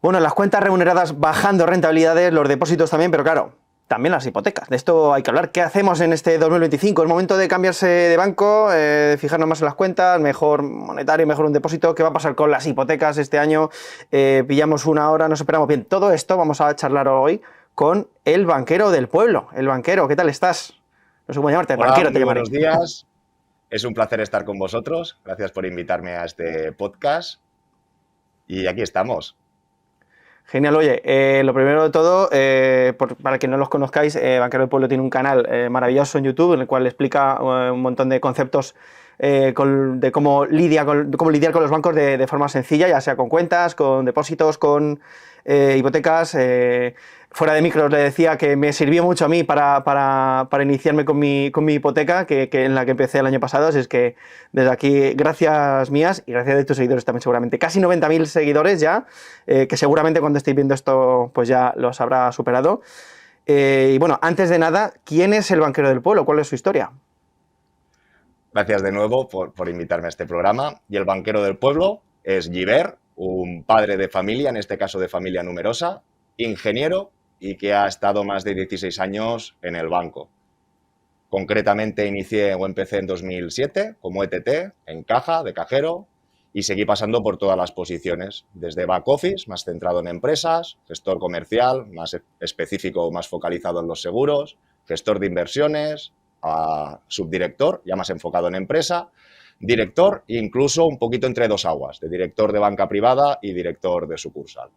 Bueno, las cuentas remuneradas bajando rentabilidades, los depósitos también, pero claro, también las hipotecas. De esto hay que hablar. ¿Qué hacemos en este 2025? ¿Es momento de cambiarse de banco, fijarnos más en las cuentas, mejor monetario, mejor un depósito? ¿Qué va a pasar con las hipotecas este año? Pillamos una hora, nos esperamos. Bien, todo esto vamos a charlar hoy con el banquero del pueblo. El banquero, ¿qué tal estás? No sé cómo llamarte, Hola, banquero te muy llamaré. buenos días. Es un placer estar con vosotros. Gracias por invitarme a este podcast. Y aquí estamos. Genial, oye, lo primero de todo, para que no los conozcáis, Banquero del Pueblo tiene un canal maravilloso en YouTube en el cual explica un montón de conceptos de cómo lidiar con los bancos de forma sencilla, ya sea con cuentas, con depósitos, con hipotecas. Fuera de micros le decía que me sirvió mucho a mí para iniciarme con mi hipoteca, que en la que empecé el año pasado. Así es que desde aquí, gracias mías y gracias de tus seguidores también seguramente. Casi 90.000 seguidores ya, que seguramente cuando estéis viendo esto pues ya los habrá superado. Y bueno, antes de nada, ¿quién es el banquero del pueblo? ¿Cuál es su historia? Gracias de nuevo por invitarme a este programa. Y el banquero del pueblo es Giver, un padre de familia, en este caso de familia numerosa, ingeniero y que ha estado más de 16 años en el banco. Concretamente inicié o empecé en 2007 como ETT, en caja, de cajero, y seguí pasando por todas las posiciones, desde back office, más centrado en empresas, gestor comercial, más específico, más focalizado en los seguros, gestor de inversiones, a subdirector, ya más enfocado en empresa, director e incluso un poquito entre dos aguas, de director de banca privada y director de sucursal.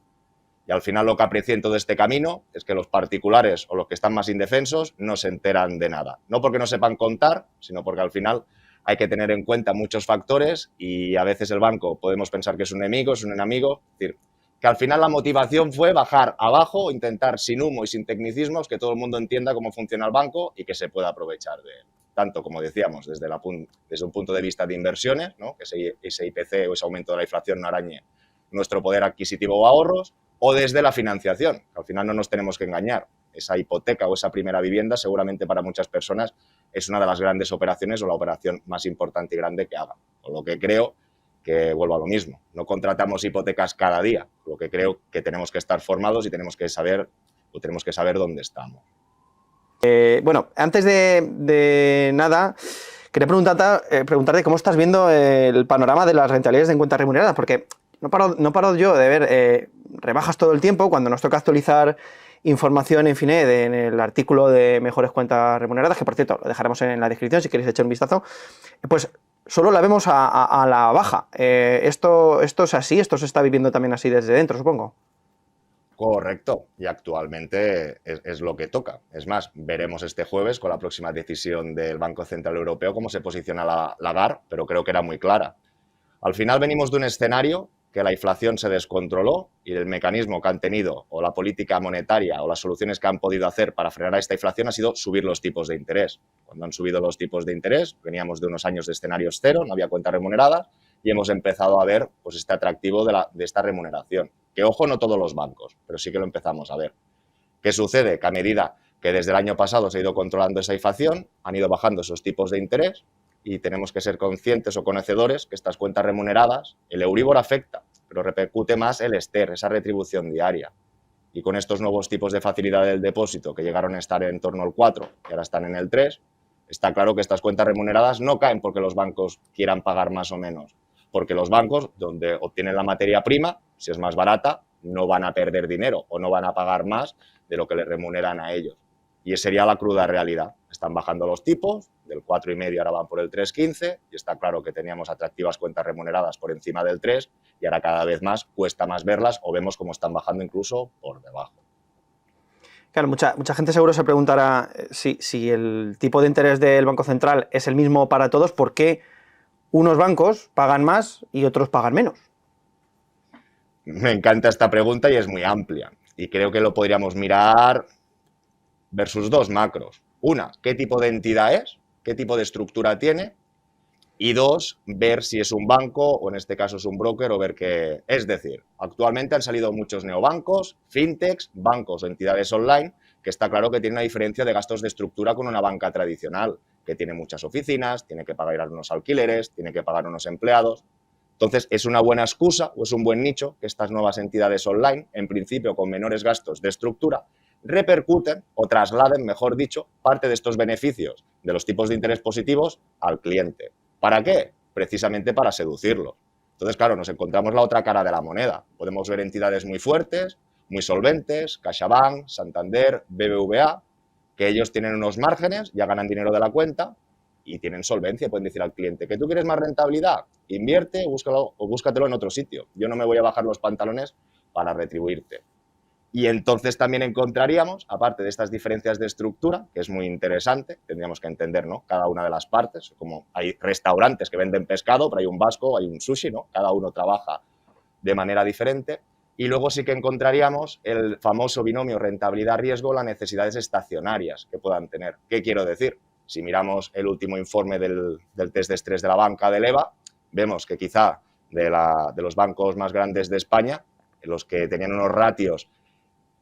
Y al final lo que aprecié en todo este camino es que los particulares o los que están más indefensos no se enteran de nada. No porque no sepan contar, sino porque al final hay que tener en cuenta muchos factores y a veces el banco podemos pensar que es un enemigo, es un enemigo. Es decir, que al final la motivación fue bajar abajo, intentar sin humo y sin tecnicismos que todo el mundo entienda cómo funciona el banco y que se pueda aprovechar de él. Tanto, como decíamos, desde un punto de vista de inversiones, ¿no? Que ese IPC o ese aumento de la inflación no arañe nuestro poder adquisitivo o ahorros, o desde la financiación, que al final no nos tenemos que engañar. Esa hipoteca o esa primera vivienda seguramente para muchas personas es una de las grandes operaciones o la operación más importante y grande que hagan. Con lo que creo que vuelvo a lo mismo. No contratamos hipotecas cada día, con lo que creo que tenemos que estar formados y tenemos que saber dónde estamos. Bueno, antes de nada, quería preguntarte cómo estás viendo el panorama de las rentabilidades en cuentas remuneradas, porque no paro yo de ver rebajas todo el tiempo cuando nos toca actualizar información en FINED, en el artículo de mejores cuentas remuneradas, que por cierto lo dejaremos en la descripción si queréis echar un vistazo, pues solo la vemos a la baja. Esto es así, esto se está viviendo también así desde dentro, supongo. Correcto, y actualmente es lo que toca. Es más, veremos este jueves con la próxima decisión del Banco Central Europeo cómo se posiciona la Lagarde, pero creo que era muy clara. Al final venimos de un escenario que la inflación se descontroló y el mecanismo que han tenido o la política monetaria o las soluciones que han podido hacer para frenar esta inflación ha sido subir los tipos de interés. Cuando han subido los tipos de interés, veníamos de unos años de escenarios cero, no había cuentas remuneradas y hemos empezado a ver pues, este atractivo de esta remuneración. Que, ojo, no todos los bancos, pero sí que lo empezamos a ver. ¿Qué sucede? Que a medida que desde el año pasado se ha ido controlando esa inflación, han ido bajando esos tipos de interés y tenemos que ser conscientes o conocedores que estas cuentas remuneradas, el Euribor afecta, pero repercute más el STER, esa retribución diaria. Y con estos nuevos tipos de facilidad del depósito que llegaron a estar en torno al 4 y ahora están en el 3, está claro que estas cuentas remuneradas no caen porque los bancos quieran pagar más o menos, porque los bancos, donde obtienen la materia prima, si es más barata, no van a perder dinero o no van a pagar más de lo que les remuneran a ellos. Y esa sería la cruda realidad. Están bajando los tipos, del 4,5 ahora van por el 3,15 y está claro que teníamos atractivas cuentas remuneradas por encima del 3 y ahora cada vez más cuesta más verlas o vemos cómo están bajando incluso por debajo. Claro, mucha gente seguro se preguntará si el tipo de interés del Banco Central es el mismo para todos, ¿por qué unos bancos pagan más y otros pagan menos? Me encanta esta pregunta y es muy amplia. Y creo que lo podríamos mirar versus dos macros. Una, ¿qué tipo de entidad es? ¿Qué tipo de estructura tiene? Y dos, ver si es un banco o en este caso es un broker o ver qué. Es decir, actualmente han salido muchos neobancos, fintechs, bancos o entidades online que está claro que tiene una diferencia de gastos de estructura con una banca tradicional, que tiene muchas oficinas, tiene que pagar unos alquileres, tiene que pagar unos empleados. Entonces, es una buena excusa o es un buen nicho que estas nuevas entidades online, en principio con menores gastos de estructura, repercuten o trasladen, mejor dicho, parte de estos beneficios de los tipos de interés positivos al cliente. ¿Para qué? Precisamente para seducirlo. Entonces, claro, nos encontramos la otra cara de la moneda. Podemos ver entidades muy fuertes, muy solventes, CaixaBank, Santander, BBVA, que ellos tienen unos márgenes, ya ganan dinero de la cuenta y tienen solvencia. Pueden decir al cliente que tú quieres más rentabilidad, invierte o búscatelo en otro sitio. Yo no me voy a bajar los pantalones para retribuirte. Y entonces también encontraríamos, aparte de estas diferencias de estructura, que es muy interesante, tendríamos que entender, ¿no?, cada una de las partes, como hay restaurantes que venden pescado, pero hay un vasco, hay un sushi, ¿no? Cada uno trabaja de manera diferente. Y luego sí que encontraríamos el famoso binomio rentabilidad-riesgo, las necesidades estacionarias que puedan tener. ¿Qué quiero decir? Si miramos el último informe del test de estrés de la banca del EVA, vemos que quizá de los bancos más grandes de España, los que tenían unos ratios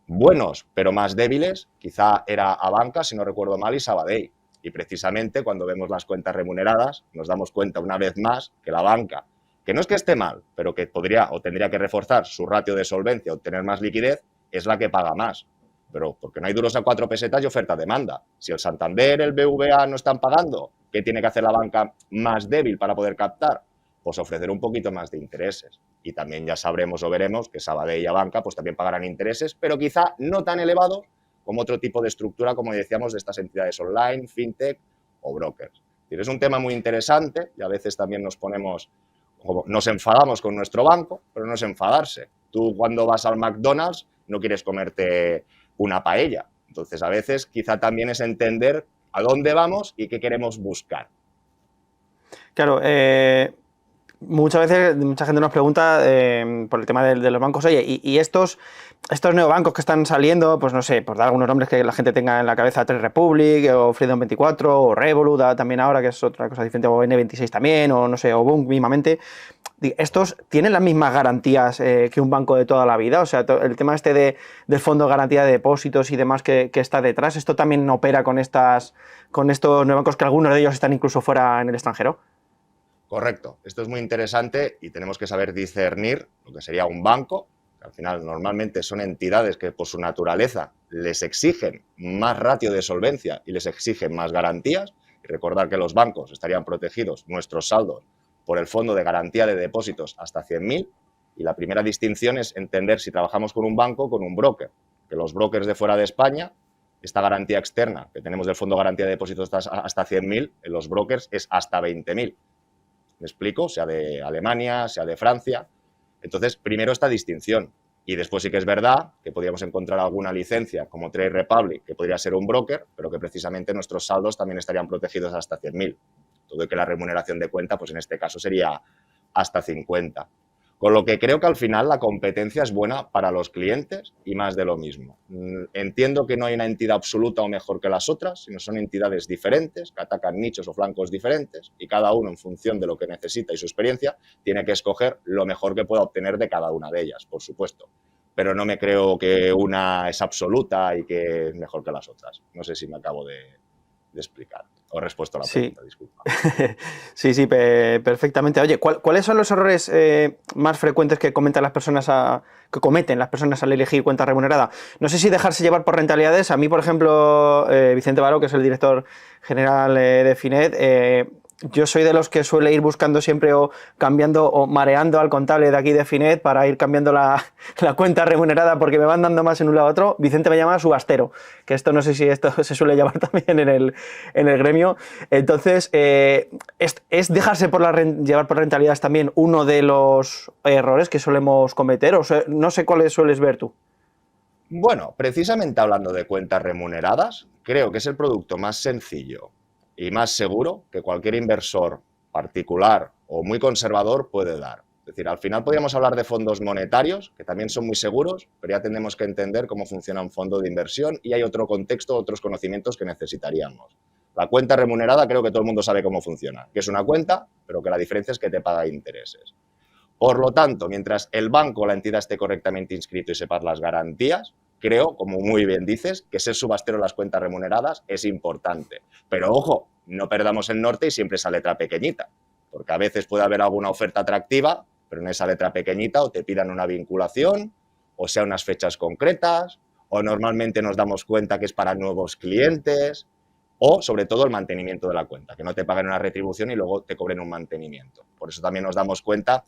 buenos, pero más débiles, quizá era Abanca, si no recuerdo mal, y Sabadell. Y precisamente cuando vemos las cuentas remuneradas, nos damos cuenta una vez más que la banca, que no es que esté mal, pero que podría o tendría que reforzar su ratio de solvencia, obtener más liquidez, es la que paga más. Pero porque no hay duros a 4 pesetas y oferta-demanda. Si el Santander, el BVA no están pagando, ¿qué tiene que hacer la banca más débil para poder captar? Pues ofrecer un poquito más de intereses. Y también ya sabremos o veremos que Sabadell y Abanca pues también pagarán intereses, pero quizá no tan elevados como otro tipo de estructura, como decíamos, de estas entidades online, fintech o brokers. Es un tema muy interesante y a veces también nos enfadamos con nuestro banco, pero no es enfadarse. Tú cuando vas al McDonald's no quieres comerte una paella. Entonces a veces quizá también es entender a dónde vamos y qué queremos buscar. Claro, muchas veces mucha gente nos pregunta por el tema de los bancos, oye, y estos neobancos que están saliendo, pues no sé, por dar algunos nombres que la gente tenga en la cabeza, Trade Republic, o Freedom24, o Revolut, también ahora, que es otra cosa diferente, o N26 también, o no sé, o Bunq mismamente, ¿estos tienen las mismas garantías que un banco de toda la vida? O sea, el tema del fondo de garantía de depósitos y demás que está detrás, ¿esto también opera con estos neobancos que algunos de ellos están incluso fuera en el extranjero? Correcto. Esto es muy interesante y tenemos que saber discernir lo que sería un banco, que al final normalmente son entidades que por su naturaleza les exigen más ratio de solvencia y les exigen más garantías. Y recordar que los bancos estarían protegidos, nuestros saldos, por el fondo de garantía de depósitos hasta 100.000. Y la primera distinción es entender si trabajamos con un banco o con un broker. Que los brokers de fuera de España, esta garantía externa que tenemos del fondo de garantía de depósitos hasta 100.000, en los brokers es hasta 20.000. ¿Me explico? Sea de Alemania, sea de Francia. Entonces, primero esta distinción. Y después sí que es verdad que podríamos encontrar alguna licencia como Trade Republic, que podría ser un broker, pero que precisamente nuestros saldos también estarían protegidos hasta 100.000. Todo y que la remuneración de cuenta, pues en este caso sería hasta 50. Con lo que creo que al final la competencia es buena para los clientes y más de lo mismo. Entiendo que no hay una entidad absoluta o mejor que las otras, sino son entidades diferentes que atacan nichos o flancos diferentes y cada uno en función de lo que necesita y su experiencia tiene que escoger lo mejor que pueda obtener de cada una de ellas, por supuesto. Pero no me creo que una es absoluta y que es mejor que las otras. No sé si me acabo de explicar. O respuesto a la pregunta, Sí. disculpa. Sí, perfectamente. Oye, ¿cuáles son los errores más frecuentes que cometen las personas al elegir cuenta remunerada? No sé si dejarse llevar por rentabilidades. A mí, por ejemplo, Vicente Baró, que es el director general de Finet, yo soy de los que suele ir buscando siempre o cambiando o mareando al contable de aquí de Finet para ir cambiando la cuenta remunerada porque me van dando más en un lado a otro. Vicente me llama subastero, que esto no sé si esto se suele llamar también en el gremio. Entonces, ¿es dejarse llevar por rentabilidades también uno de los errores que solemos cometer? O sea, no sé cuáles sueles ver tú. Bueno, precisamente hablando de cuentas remuneradas, creo que es el producto más sencillo y más seguro que cualquier inversor particular o muy conservador puede dar. Es decir, al final podríamos hablar de fondos monetarios, que también son muy seguros, pero ya tenemos que entender cómo funciona un fondo de inversión y hay otro contexto, otros conocimientos que necesitaríamos. La cuenta remunerada creo que todo el mundo sabe cómo funciona, que es una cuenta, pero que la diferencia es que te paga intereses. Por lo tanto, mientras el banco o la entidad esté correctamente inscrito y sepas las garantías, creo, como muy bien dices, que ser subastero en las cuentas remuneradas es importante. Pero ojo, no perdamos el norte y siempre esa letra pequeñita. porque a veces puede haber alguna oferta atractiva, pero en esa letra pequeñita o te pidan una vinculación, o sea unas fechas concretas, o normalmente nos damos cuenta que es para nuevos clientes, o sobre todo el mantenimiento de la cuenta, que no te paguen una retribución y luego te cobren un mantenimiento. Por eso también nos damos cuenta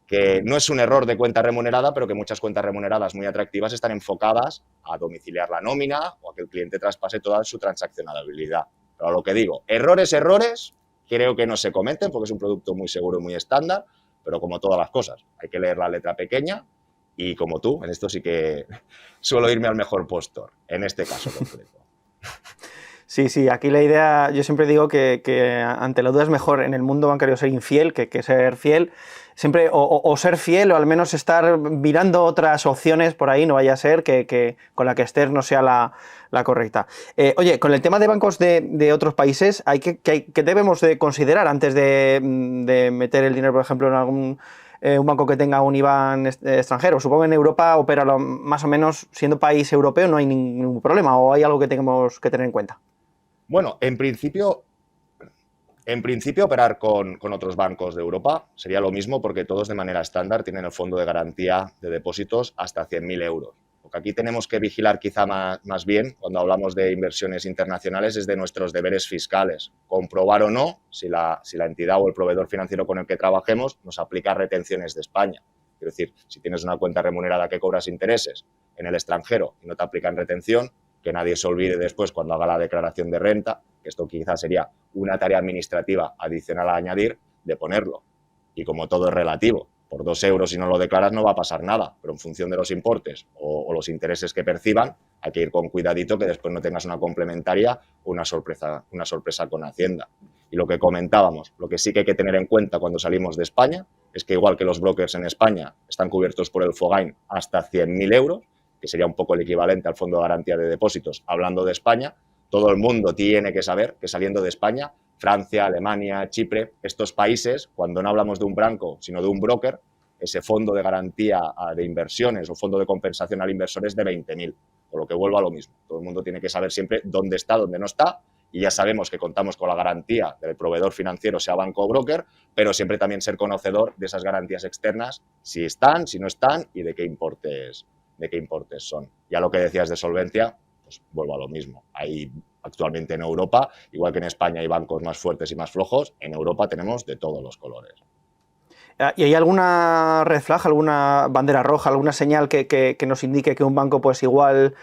que no es un error de cuenta remunerada, pero que muchas cuentas remuneradas muy atractivas están enfocadas a domiciliar la nómina o a que el cliente traspase toda su transaccionabilidad. Pero lo que digo, errores, creo que no se cometen porque es un producto muy seguro y muy estándar, pero como todas las cosas, hay que leer la letra pequeña y como tú, en esto sí que suelo irme al mejor postor, en este caso concreto. Sí, sí, aquí la idea, yo siempre digo que ante la duda es mejor en el mundo bancario ser infiel que ser fiel. Siempre o ser fiel o al menos estar mirando otras opciones por ahí, no vaya a ser que con la que estés no sea la correcta. Oye, con el tema de bancos de otros países, ¿qué debemos de considerar antes de meter el dinero, por ejemplo, en algún un banco que tenga un IBAN extranjero? Supongo que en Europa opera más o menos, siendo país europeo, no hay ningún problema, o hay algo que tengamos que tener en cuenta. Bueno, en principio operar con otros bancos de Europa sería lo mismo porque todos de manera estándar tienen el fondo de garantía de depósitos hasta 100.000 euros. Lo que aquí tenemos que vigilar quizá más bien cuando hablamos de inversiones internacionales es de nuestros deberes fiscales. Comprobar o no si la entidad o el proveedor financiero con el que trabajemos nos aplica retenciones de España. Quiero decir, si tienes una cuenta remunerada que cobras intereses en el extranjero y no te aplican retención, que nadie se olvide después cuando haga la declaración de renta, que esto quizás sería una tarea administrativa adicional a añadir, de ponerlo. Y como todo es relativo, por 2 euros si no lo declaras no va a pasar nada, pero en función de los importes o los intereses que perciban, hay que ir con cuidadito que después no tengas una complementaria o una sorpresa con Hacienda. Y lo que comentábamos, lo que sí que hay que tener en cuenta cuando salimos de España es que igual que los brokers en España están cubiertos por el FOGAIN hasta 100.000 euros, que sería un poco el equivalente al Fondo de Garantía de Depósitos, hablando de España, todo el mundo tiene que saber que saliendo de España, Francia, Alemania, Chipre, estos países, cuando no hablamos de un banco, sino de un broker, ese fondo de garantía de inversiones o fondo de compensación al inversor es de 20.000, con lo que vuelvo a lo mismo. Todo el mundo tiene que saber siempre dónde está, dónde no está, y ya sabemos que contamos con la garantía del proveedor financiero, sea banco o broker, pero siempre también ser conocedor de esas garantías externas, si están, si no están y de qué importes son. Ya lo que decías de solvencia, pues vuelvo a lo mismo. Hay actualmente en Europa, igual que en España hay bancos más fuertes y más flojos, en Europa tenemos de todos los colores. ¿Y hay alguna red flag, alguna bandera roja, alguna señal que nos indique que un banco pues igual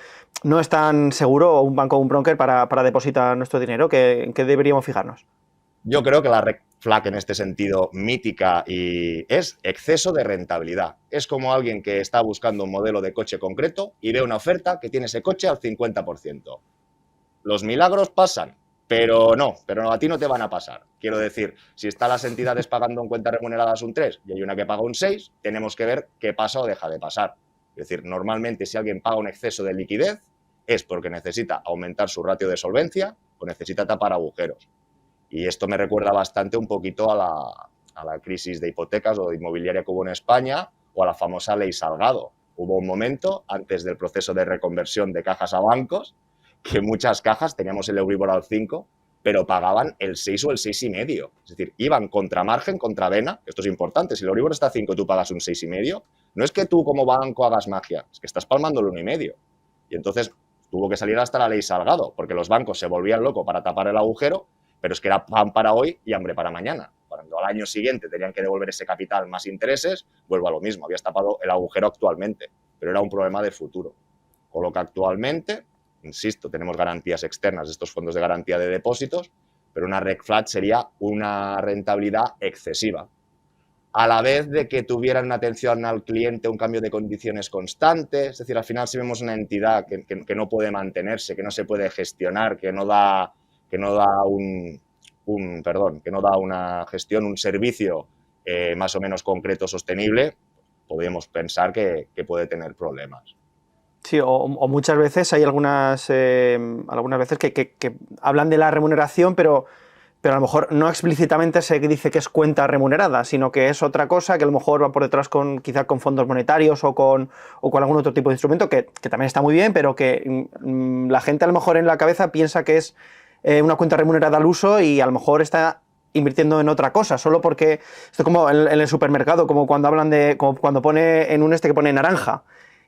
no es tan seguro, o un banco o un broker para depositar nuestro dinero? ¿En qué deberíamos fijarnos? Yo creo que la red flag en este sentido mítica y es exceso de rentabilidad. Es como alguien que está buscando un modelo de coche concreto y ve una oferta que tiene ese coche al 50%. Los milagros pasan, pero a ti no te van a pasar. Quiero decir, si están las entidades pagando en cuentas remuneradas un 3 y hay una que paga un 6, tenemos que ver qué pasa o deja de pasar. Es decir, normalmente si alguien paga un exceso de liquidez es porque necesita aumentar su ratio de solvencia o necesita tapar agujeros. Y esto me recuerda bastante un poquito a la crisis de hipotecas o de inmobiliaria que hubo en España o a la famosa ley Salgado. Hubo un momento, antes del proceso de reconversión de cajas a bancos, que muchas cajas teníamos el Euribor al 5, pero pagaban el 6 o el 6,5. Es decir, iban contra margen, contra vena. Esto es importante. Si el Euribor está a 5 y tú pagas un 6,5, no es que tú como banco hagas magia, es que estás palmando el 1,5. Y entonces tuvo que salir hasta la ley Salgado, porque los bancos se volvían locos para tapar el agujero, pero es que era pan para hoy y hambre para mañana. Cuando al año siguiente tenían que devolver ese capital más intereses, vuelvo a lo mismo, habías tapado el agujero actualmente, pero era un problema de futuro. Con lo que actualmente, insisto, tenemos garantías externas de estos fondos de garantía de depósitos, pero una red flag sería una rentabilidad excesiva. A la vez de que tuvieran una atención al cliente, un cambio de condiciones constante, es decir, al final si vemos una entidad que no puede mantenerse, que no se puede gestionar, que no da una gestión, un servicio más o menos concreto, sostenible, podríamos pensar que puede tener problemas. Sí, o muchas veces hay algunas veces que hablan de la remuneración, pero a lo mejor no explícitamente se dice que es cuenta remunerada, sino que es otra cosa que a lo mejor va por detrás quizá con fondos monetarios o con algún otro tipo de instrumento que también está muy bien, pero que la gente a lo mejor en la cabeza piensa que es una cuenta remunerada al uso y a lo mejor está invirtiendo en otra cosa, solo porque esto es como en el supermercado, como cuando hablan de, como cuando pone en un que pone naranja.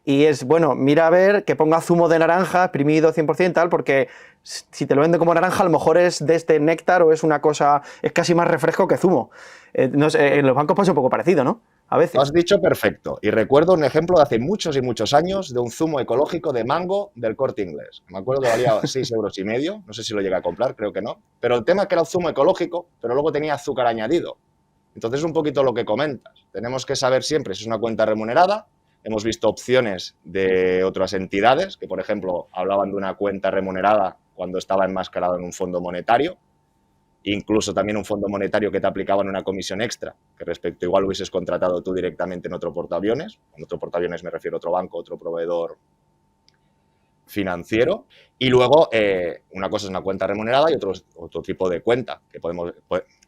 Y es, bueno, mira a ver que ponga zumo de naranja, exprimido 100% tal, porque si te lo venden como naranja, a lo mejor es de este néctar o es una cosa, es casi más refresco que zumo. No sé, en los bancos pasa un poco parecido, ¿no? A Lo veces. has dicho perfecto. Y recuerdo un ejemplo de hace muchos y muchos años de un zumo ecológico de mango del Corte Inglés. Me acuerdo que valía 6,5 €. No sé si lo llegué a comprar, creo que no. Pero el tema es que era un zumo ecológico, pero luego tenía azúcar añadido. Entonces, un poquito lo que comentas. Tenemos que saber siempre si es una cuenta remunerada. Hemos visto opciones de otras entidades que, por ejemplo, hablaban de una cuenta remunerada cuando estaba enmascarado en un fondo monetario. Incluso también un fondo monetario que te aplicaban una comisión extra, que respecto igual hubieses contratado tú directamente en otro portaaviones. En otro portaaviones me refiero a otro banco, otro proveedor financiero. Y luego, una cosa es una cuenta remunerada y otro tipo de cuenta que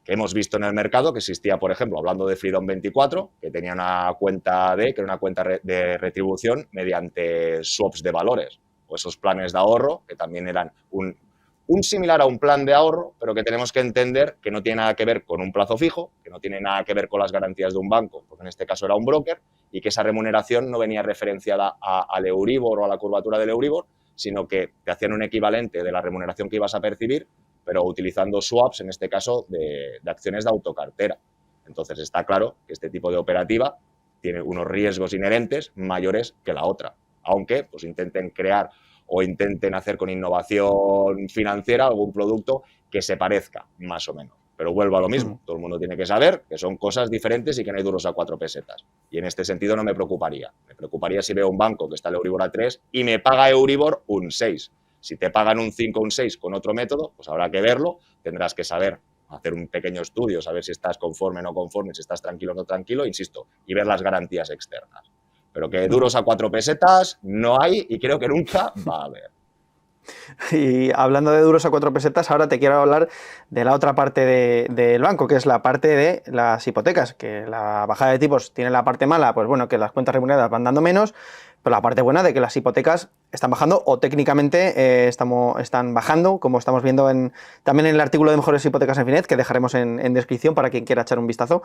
hemos visto en el mercado, que existía, por ejemplo, hablando de Freedom24, que tenía una cuenta que era una cuenta de retribución mediante swaps de valores, o esos planes de ahorro, que también eran un similar a un plan de ahorro, pero que tenemos que entender que no tiene nada que ver con un plazo fijo, que no tiene nada que ver con las garantías de un banco, porque en este caso era un broker, y que esa remuneración no venía referenciada al Euribor o a la curvatura del Euribor, sino que te hacían un equivalente de la remuneración que ibas a percibir, pero utilizando swaps, en este caso, de acciones de autocartera. Entonces, está claro que este tipo de operativa tiene unos riesgos inherentes mayores que la otra, aunque pues intenten crear o intenten hacer con innovación financiera algún producto que se parezca, más o menos. Pero vuelvo a lo mismo, todo el mundo tiene que saber que son cosas diferentes y que no hay duros a 4 pesetas. Y en este sentido no me preocuparía. Me preocuparía si veo un banco que está el Euribor a 3 y me paga Euribor un 6. Si te pagan un 5 o un 6 con otro método, pues habrá que verlo, tendrás que saber hacer un pequeño estudio, saber si estás conforme o no conforme, si estás tranquilo o no tranquilo, insisto, y ver las garantías externas. Pero que duros a 4 pesetas no hay y creo que nunca va a haber. Y hablando de duros a 4 pesetas, ahora te quiero hablar de la otra parte del banco, que es la parte de las hipotecas, que la bajada de tipos tiene la parte mala, pues bueno, que las cuentas remuneradas van dando menos, pero la parte buena de que las hipotecas están bajando o técnicamente están bajando, como estamos viendo también en el artículo de mejores hipotecas en Finet, que dejaremos en descripción para quien quiera echar un vistazo.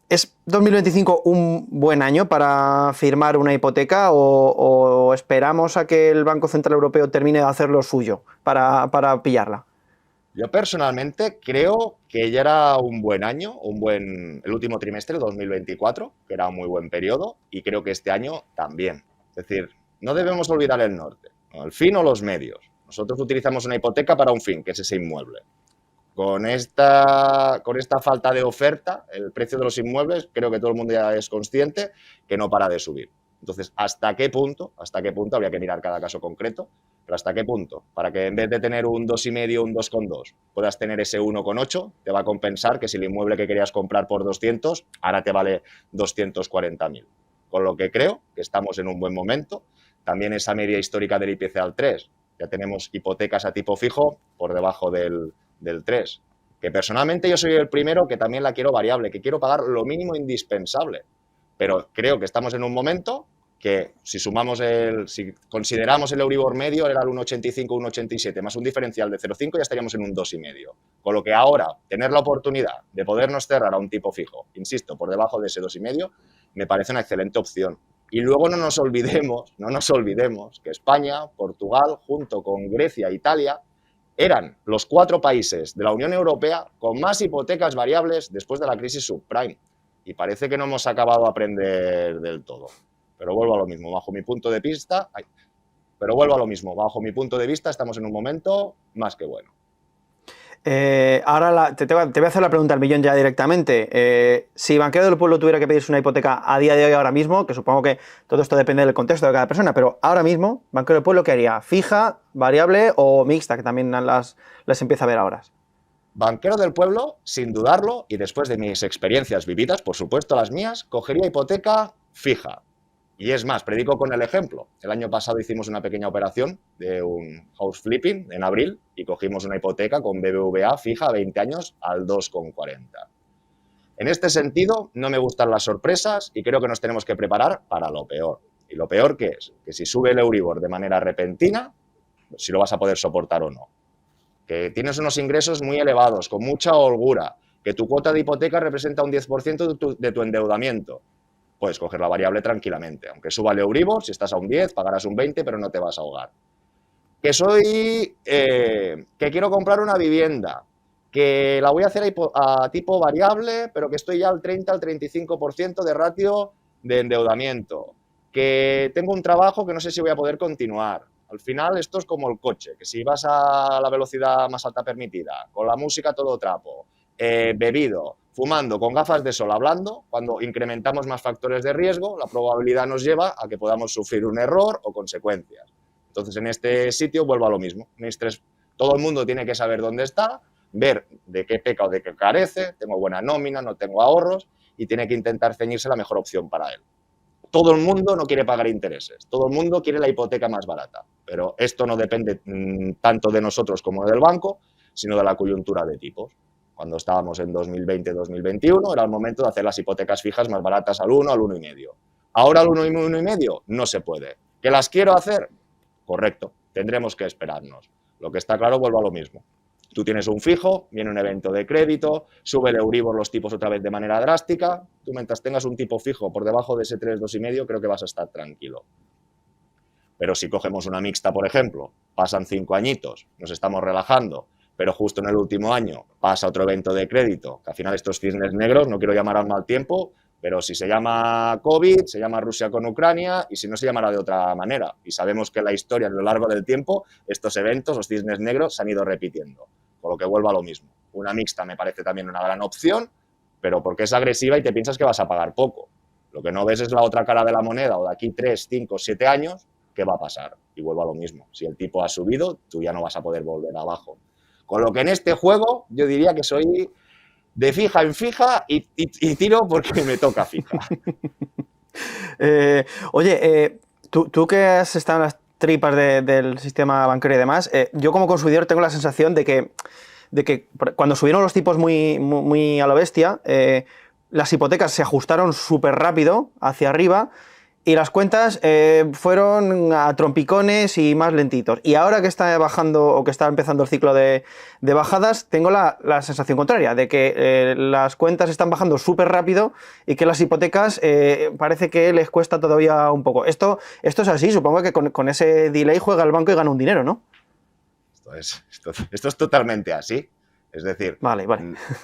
¿Es 2025 un buen año para firmar una hipoteca o esperamos a que el Banco Central Europeo termine de hacer lo suyo para pillarla? Yo personalmente creo que ya era un buen año, el último trimestre, 2024, que era un muy buen periodo, y creo que este año también. Es decir, no debemos olvidar el norte, ¿no? El fin o los medios. Nosotros utilizamos una hipoteca para un fin, que es ese inmueble. Con esta falta de oferta, el precio de los inmuebles, creo que todo el mundo ya es consciente que no para de subir. Entonces, ¿hasta qué punto? Habría que mirar cada caso concreto, pero ¿hasta qué punto? Para que en vez de tener un 2,5, un 2,2, puedas tener ese 1,8, te va a compensar que si el inmueble que querías comprar por 200, ahora te vale 240.000. Con lo que creo que estamos en un buen momento. También esa media histórica del IPC al 3. Ya tenemos hipotecas a tipo fijo por debajo del 3. Que personalmente yo soy el primero que también la quiero variable, que quiero pagar lo mínimo indispensable. Pero creo que estamos en un momento que si consideramos el Euribor medio, era el 1,85, 1,87, más un diferencial de 0,5, ya estaríamos en un 2,5. Con lo que ahora, tener la oportunidad de podernos cerrar a un tipo fijo, insisto, por debajo de ese 2,5, me parece una excelente opción. Y luego no nos olvidemos que España, Portugal, junto con Grecia e Italia, eran los 4 países de la Unión Europea con más hipotecas variables después de la crisis subprime. Y parece que no hemos acabado de aprender del todo. Pero vuelvo a lo mismo, bajo mi punto de vista, estamos en un momento más que bueno. Ahora te voy a hacer la pregunta al millón ya directamente. Si Banquero del Pueblo tuviera que pedirse una hipoteca a día de hoy, ahora mismo, que supongo que todo esto depende del contexto de cada persona, pero ahora mismo, Banquero del Pueblo, ¿qué haría? ¿Fija, variable o mixta? Que también las empieza a ver ahora. Banquero del Pueblo, sin dudarlo, y después de mis experiencias vividas, por supuesto las mías, cogería hipoteca fija. Y es más, predico con el ejemplo. El año pasado hicimos una pequeña operación de un house flipping en abril y cogimos una hipoteca con BBVA fija a 20 años al 2,40. En este sentido, no me gustan las sorpresas y creo que nos tenemos que preparar para lo peor. ¿Y lo peor qué es? Que si sube el Euribor de manera repentina, si lo vas a poder soportar o no. que tienes unos ingresos muy elevados, con mucha holgura, que tu cuota de hipoteca representa un 10% de tu endeudamiento, puedes coger la variable tranquilamente. Aunque suba el Euribor, si estás a un 10, pagarás un 20, pero no te vas a ahogar. Que quiero comprar una vivienda, que la voy a hacer a tipo variable, pero que estoy ya al 30, al 35% de ratio de endeudamiento, que tengo un trabajo que no sé si voy a poder continuar. Al final esto es como el coche, que si vas a la velocidad más alta permitida, con la música a todo trapo, bebido, fumando, con gafas de sol, hablando, cuando incrementamos más factores de riesgo, la probabilidad nos lleva a que podamos sufrir un error o consecuencias. Entonces, en este sitio vuelvo a lo mismo. Todo el mundo tiene que saber dónde está, ver de qué peca o de qué carece, tengo buena nómina, no tengo ahorros, y tiene que intentar ceñirse la mejor opción para él. Todo el mundo no quiere pagar intereses, todo el mundo quiere la hipoteca más barata, pero esto no depende tanto de nosotros como del banco, sino de la coyuntura de tipos. Cuando estábamos en 2020-2021 era el momento de hacer las hipotecas fijas más baratas al 1, al 1,5. Ahora al 1,5 no se puede. ¿Que las quiero hacer? Correcto, tendremos que esperarnos. Lo que está claro, vuelvo a lo mismo. Tú tienes un fijo, viene un evento de crédito, sube el Euribor los tipos otra vez de manera drástica. Tú mientras tengas un tipo fijo por debajo de ese 3, 2,5, creo que vas a estar tranquilo. Pero si cogemos una mixta, por ejemplo, pasan 5 añitos, nos estamos relajando, pero justo en el último año pasa otro evento de crédito, que al final estos cisnes negros, no quiero llamar al mal tiempo, pero si se llama COVID, se llama Rusia con Ucrania, y si no se llamará de otra manera. Y sabemos que en la historia, a lo largo del tiempo, estos eventos, los cisnes negros, se han ido repitiendo. Con lo que vuelvo a lo mismo. Una mixta me parece también una gran opción, pero porque es agresiva y te piensas que vas a pagar poco. Lo que no ves es la otra cara de la moneda, o de aquí 3, 5, 7 años, ¿qué va a pasar? Y vuelvo a lo mismo. Si el tipo ha subido, tú ya no vas a poder volver abajo. Con lo que en este juego yo diría que soy de fija en fija y tiro porque me toca fija. Oye, tú que has estado en las tripas del sistema bancario y demás, yo como consumidor tengo la sensación de que cuando subieron los tipos muy a lo bestia, las hipotecas se ajustaron súper rápido hacia arriba y las cuentas fueron a trompicones y más lentitos. Y ahora que está bajando o que está empezando el ciclo de bajadas, tengo la sensación contraria, de que las cuentas están bajando súper rápido y que las hipotecas parece que les cuesta todavía un poco. Esto es así, supongo que con ese delay juega el banco y gana un dinero, ¿no? Esto es totalmente así. Es decir, vale.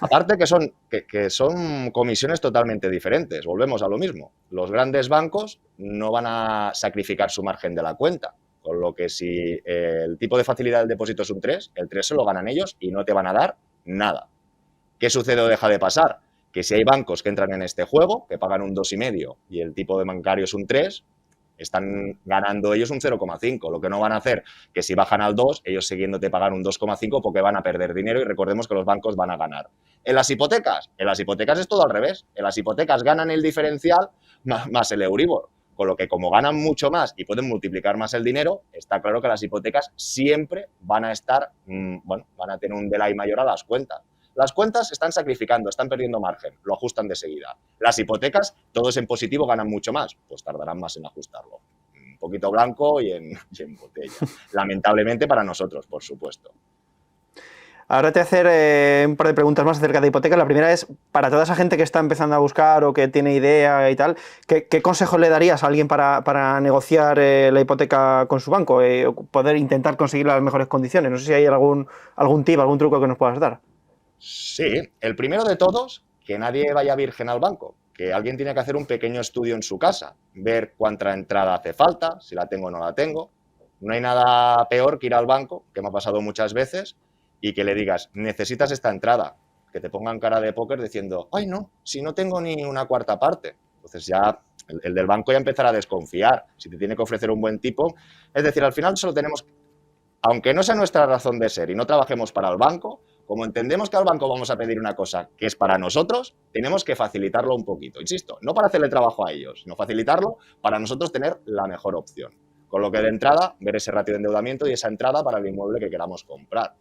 Aparte que son comisiones totalmente diferentes, volvemos a lo mismo. Los grandes bancos no van a sacrificar su margen de la cuenta, con lo que si el tipo de facilidad del depósito es un 3, el 3 se lo ganan ellos y no te van a dar nada. ¿Qué sucede o deja de pasar? Que si hay bancos que entran en este juego, que pagan un 2,5 y el tipo de bancario es un 3, están ganando ellos un 0,5. Lo que no van a hacer, que si bajan al 2, ellos siguiéndote pagan un 2,5 porque van a perder dinero y recordemos que los bancos van a ganar. En las hipotecas es todo al revés. En las hipotecas ganan el diferencial más el Euribor. Con lo que como ganan mucho más y pueden multiplicar más el dinero, está claro que las hipotecas siempre van a estar, van a tener un delay mayor a las cuentas. Las cuentas están sacrificando, están perdiendo margen, lo ajustan de seguida. Las hipotecas, todos en positivo, ganan mucho más, pues tardarán más en ajustarlo. Un poquito blanco y en botella. Lamentablemente para nosotros, por supuesto. Ahora te voy a hacer un par de preguntas más acerca de hipotecas. La primera es, para toda esa gente que está empezando a buscar o que tiene idea y tal, ¿qué consejo le darías a alguien para negociar la hipoteca con su banco? Poder intentar conseguir las mejores condiciones. No sé si hay algún tip, algún truco que nos puedas dar. Sí, el primero de todos, que nadie vaya virgen al banco, que alguien tiene que hacer un pequeño estudio en su casa, ver cuánta entrada hace falta, si la tengo o no la tengo. No hay nada peor que ir al banco, que me ha pasado muchas veces, y que le digas, necesitas esta entrada, que te pongan cara de póker diciendo, ay no, si no tengo ni una cuarta parte. Entonces ya el del banco ya empezará a desconfiar, si te tiene que ofrecer un buen tipo. Es decir, al final solo tenemos, aunque no sea nuestra razón de ser y no trabajemos para el banco, como entendemos que al banco vamos a pedir una cosa que es para nosotros, tenemos que facilitarlo un poquito. Insisto, no para hacerle trabajo a ellos, sino facilitarlo para nosotros tener la mejor opción. Con lo que de entrada, ver ese ratio de endeudamiento y esa entrada para el inmueble que queramos comprar.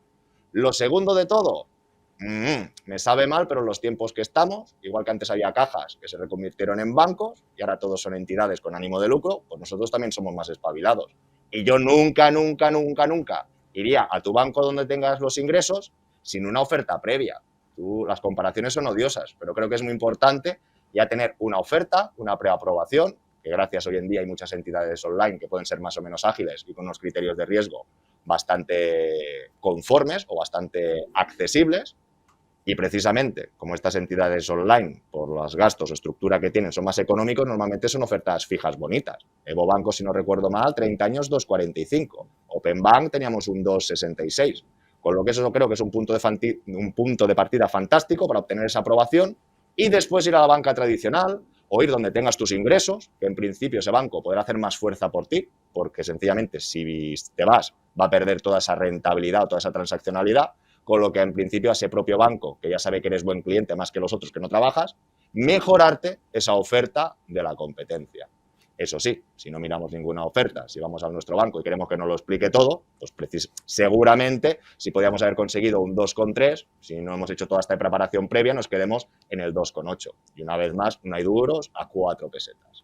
Lo segundo de todo, me sabe mal, pero en los tiempos que estamos, igual que antes había cajas que se reconvirtieron en bancos y ahora todos son entidades con ánimo de lucro, pues nosotros también somos más espabilados. Y yo nunca iría a tu banco donde tengas los ingresos sin una oferta previa. Las comparaciones son odiosas, pero creo que es muy importante ya tener una oferta, una preaprobación, que gracias hoy en día hay muchas entidades online que pueden ser más o menos ágiles y con unos criterios de riesgo bastante conformes o bastante accesibles. Y precisamente, como estas entidades online, por los gastos o estructura que tienen, son más económicos, normalmente son ofertas fijas bonitas. Evo Banco, si no recuerdo mal, 30 años 2,45. Open Bank teníamos un 2,66. Con lo que eso creo que es un punto de partida fantástico para obtener esa aprobación y después ir a la banca tradicional o ir donde tengas tus ingresos, que en principio ese banco podrá hacer más fuerza por ti, porque sencillamente si te vas va a perder toda esa rentabilidad o toda esa transaccionalidad, con lo que en principio a ese propio banco, que ya sabe que eres buen cliente más que los otros que no trabajas, mejorarte esa oferta de la competencia. Eso sí, si no miramos ninguna oferta, si vamos a nuestro banco y queremos que nos lo explique todo, pues seguramente si podíamos haber conseguido un 2,3, si no hemos hecho toda esta preparación previa, nos quedemos en el 2,8. Y una vez más, no hay duros a 4 pesetas.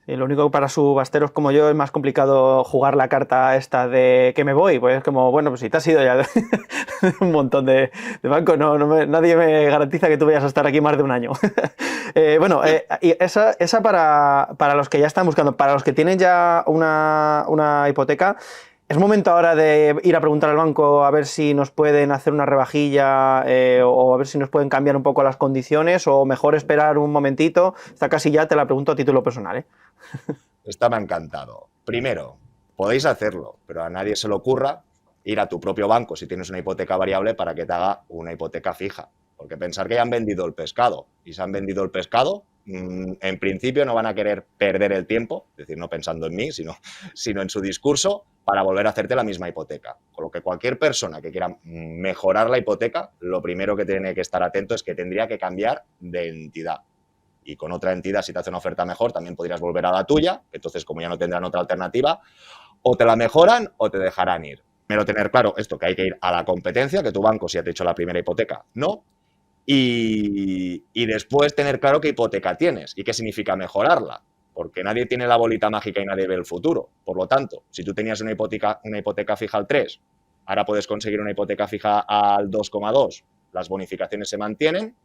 Sí, lo único que para subasteros como yo es más complicado jugar la carta esta de que me voy, pues es como, bueno, pues si te has ido ya de un montón de bancos, nadie me garantiza que tú vayas a estar aquí más de un año. Y esa para los que ya están buscando, para los que tienen ya una hipoteca, ¿es momento ahora de ir a preguntar al banco a ver si nos pueden hacer una rebajilla o a ver si nos pueden cambiar un poco las condiciones o mejor esperar un momentito? Esta casi ya te la pregunto a título personal, ¿eh? Esta me ha encantado. Primero, podéis hacerlo, pero a nadie se le ocurra ir a tu propio banco si tienes una hipoteca variable para que te haga una hipoteca fija. Porque pensar que ya han vendido el pescado y se han vendido el pescado, en principio no van a querer perder el tiempo, es decir, no pensando en mí, sino en su discurso, para volver a hacerte la misma hipoteca. Con lo que cualquier persona que quiera mejorar la hipoteca, lo primero que tiene que estar atento es que tendría que cambiar de entidad. Y con otra entidad, si te hace una oferta mejor, también podrías volver a la tuya. Entonces, como ya no tendrán otra alternativa, o te la mejoran o te dejarán ir. Primero tener claro esto, que hay que ir a la competencia, que tu banco, si ha hecho la primera hipoteca, no. Y después tener claro qué hipoteca tienes y qué significa mejorarla. Porque nadie tiene la bolita mágica y nadie ve el futuro. Por lo tanto, si tú tenías una hipoteca fija al 3, ahora puedes conseguir una hipoteca fija al 2,2, las bonificaciones se mantienen.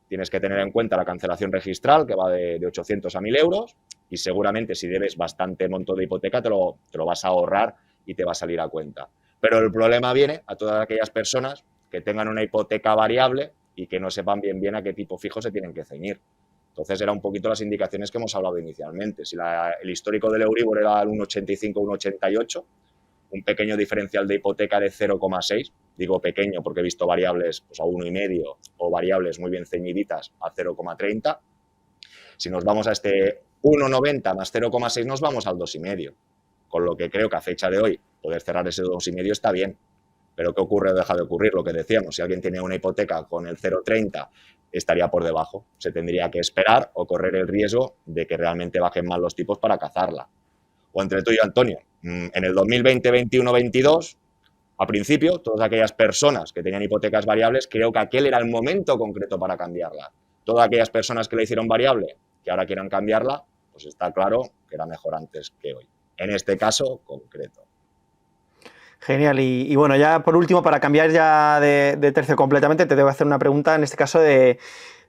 Tienes que tener en cuenta la cancelación registral, que va de 800 a 1.000 euros, y seguramente si debes bastante monto de hipoteca te lo vas a ahorrar y te va a salir a cuenta. Pero el problema viene a todas aquellas personas que tengan una hipoteca variable y que no sepan bien a qué tipo fijo se tienen que ceñir. Entonces, eran un poquito las indicaciones que hemos hablado inicialmente. Si el histórico del Euribor era el 1,85, 1,88, un pequeño diferencial de hipoteca de 0,6, digo pequeño porque he visto variables pues, a 1,5 o variables muy bien ceñiditas a 0,30. Si nos vamos a este 1,90 más 0,6 nos vamos al 2,5. Con lo que creo que a fecha de hoy poder cerrar ese 2,5 está bien. Pero ¿qué ocurre o deja de ocurrir? Lo que decíamos, si alguien tiene una hipoteca con el 0,30 estaría por debajo. Se tendría que esperar o correr el riesgo de que realmente bajen más los tipos para cazarla. O entre tú y yo, Antonio, en el 2020, 21, 22, a principio, todas aquellas personas que tenían hipotecas variables, creo que aquel era el momento concreto para cambiarla. Todas aquellas personas que le hicieron variable, que ahora quieran cambiarla, pues está claro que era mejor antes que hoy. En este caso concreto. Genial. Y bueno, ya por último, para cambiar ya de tercio completamente, te debo hacer una pregunta, en este caso de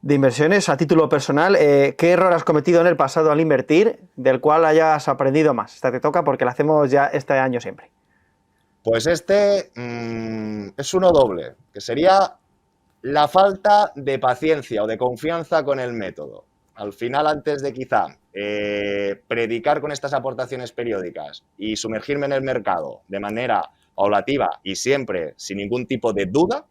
inversiones a título personal. ¿Qué error has cometido en el pasado al invertir del cual hayas aprendido más? Esta te toca porque la hacemos ya este año siempre. Pues este es uno doble, que sería la falta de paciencia o de confianza con el método. Al final, antes de quizá predicar con estas aportaciones periódicas y sumergirme en el mercado de manera paulativa y siempre sin ningún tipo de duda,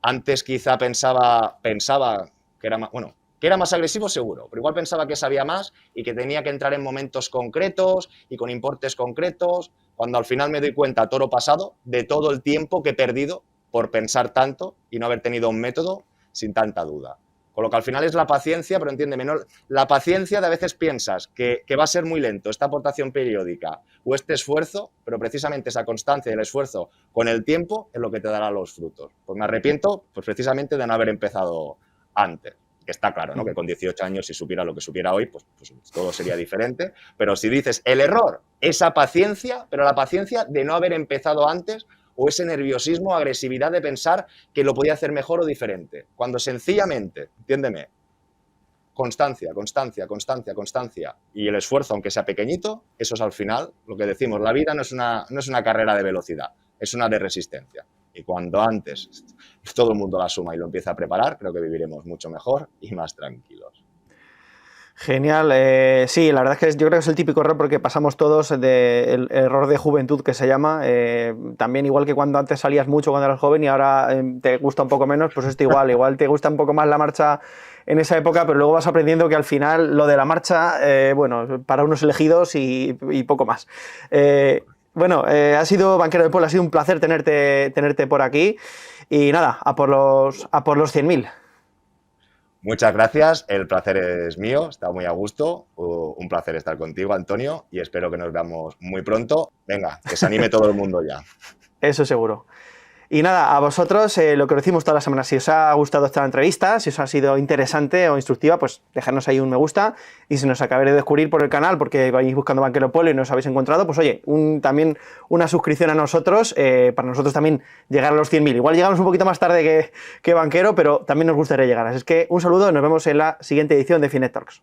antes quizá pensaba que era más agresivo seguro, pero igual pensaba que sabía más y que tenía que entrar en momentos concretos y con importes concretos, cuando al final me doy cuenta, toro pasado, de todo el tiempo que he perdido por pensar tanto y no haber tenido un método sin tanta duda. Con lo que al final es la paciencia, pero entiéndeme, ¿no? La paciencia de a veces piensas que va a ser muy lento esta aportación periódica o este esfuerzo, pero precisamente esa constancia y el esfuerzo con el tiempo es lo que te dará los frutos. Pues me arrepiento pues precisamente de no haber empezado antes. Está claro, ¿no? Que con 18 años, si supiera lo que supiera hoy, pues todo sería diferente. Pero si dices el error, esa paciencia, pero la paciencia de no haber empezado antes, o ese nerviosismo, agresividad de pensar que lo podía hacer mejor o diferente. Cuando sencillamente, entiéndeme, constancia, constancia, constancia, constancia y el esfuerzo, aunque sea pequeñito, eso es al final lo que decimos. La vida no es una carrera de velocidad, es una de resistencia. Y cuando antes todo el mundo la suma y lo empieza a preparar, creo que viviremos mucho mejor y más tranquilos. Genial, sí, la verdad es que yo creo que es el típico error porque pasamos todos el error de juventud que se llama, también igual que cuando antes salías mucho cuando eras joven y ahora te gusta un poco menos, pues esto igual te gusta un poco más la marcha en esa época, pero luego vas aprendiendo que al final lo de la marcha, bueno, para unos elegidos y poco más. Bueno, ha sido Banquero del Pueblo, ha sido un placer tenerte por aquí y nada, a por los 100.000. Muchas gracias, el placer es mío, está muy a gusto, un placer estar contigo, Antonio, y espero que nos veamos muy pronto. Venga, que se anime todo el mundo ya. Eso seguro. Y nada, a vosotros lo que decimos todas las semanas, si os ha gustado esta entrevista, si os ha sido interesante o instructiva, pues dejadnos ahí un me gusta, y si nos acabáis de descubrir por el canal porque vais buscando Banquero Pueblo y no os habéis encontrado, pues oye, también una suscripción a nosotros, para nosotros también llegar a los 100.000. Igual llegamos un poquito más tarde que Banquero, pero también nos gustaría llegar. Así es que un saludo y nos vemos en la siguiente edición de Finet Talks.